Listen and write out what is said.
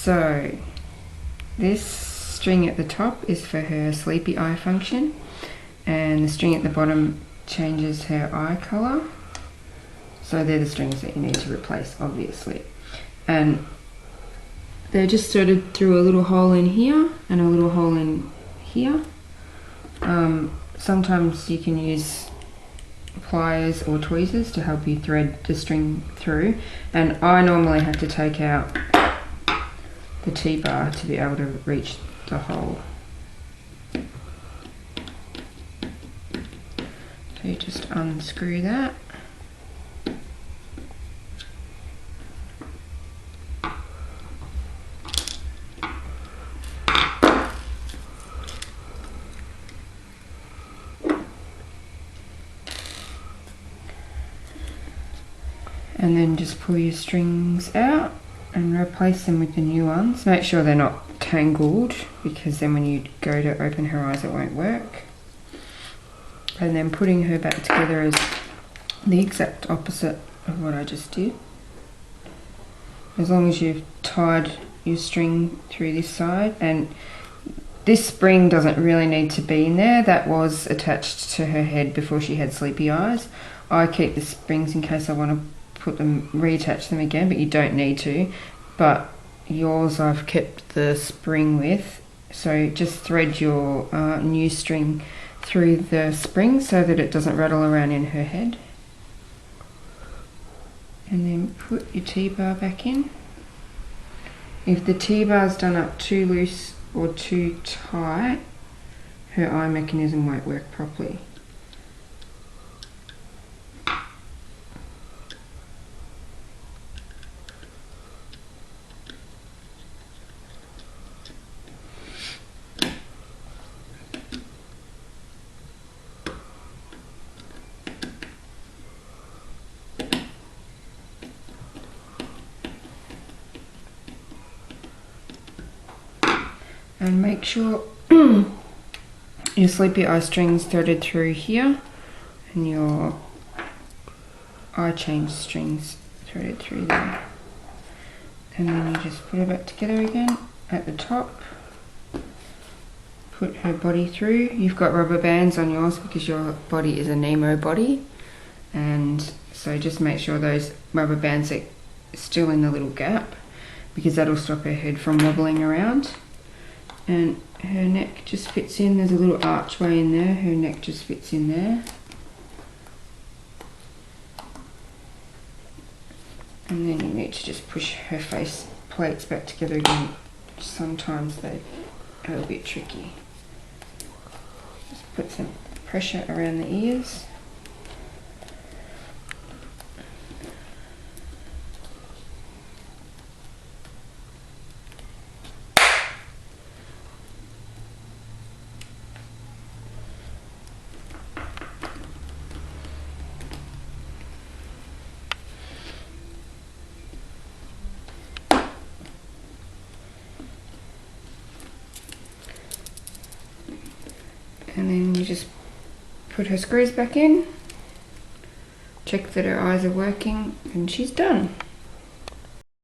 So this string at the top is for her sleepy eye function, and the string at the bottom changes her eye colour. So they're the strings that you need to replace, obviously. And they're just threaded through a little hole in here and a little hole in here. Sometimes you can use pliers or tweezers to help you thread the string through, and I normally have to take out the T-bar to be able to reach the hole. So you just unscrew that. And then just pull your strings out and replace them with the new ones. Make sure they're not tangled, because then when you go to open her eyes it won't work. And then putting her back together is the exact opposite of what I just did. As long as you've tied your string through this side, and this spring doesn't really need to be in there. That was attached to her head before she had sleepy eyes. I keep the springs in case I want to put them, reattach them again, but you don't need to. But yours I've kept the spring with, so just thread your new string through the spring so that it doesn't rattle around in her head, and then put your T-bar back in. If the T-bar's done up too loose or too tight, her eye mechanism won't work properly. And make sure your sleepy eye string's threaded through here, and your eye change strings threaded through there. And then you just put it back together again at the top. Put her body through. You've got rubber bands on yours because your body is a Nemo body, and so just make sure those rubber bands are still in the little gap, because that'll stop her head from wobbling around. And her neck just fits in. There's a little archway in there. Her neck just fits in there. And then you need to just push her face plates back together again. Sometimes they're a little bit tricky. Just put some pressure around the ears. And then you just put her screws back in, check that her eyes are working, and she's done.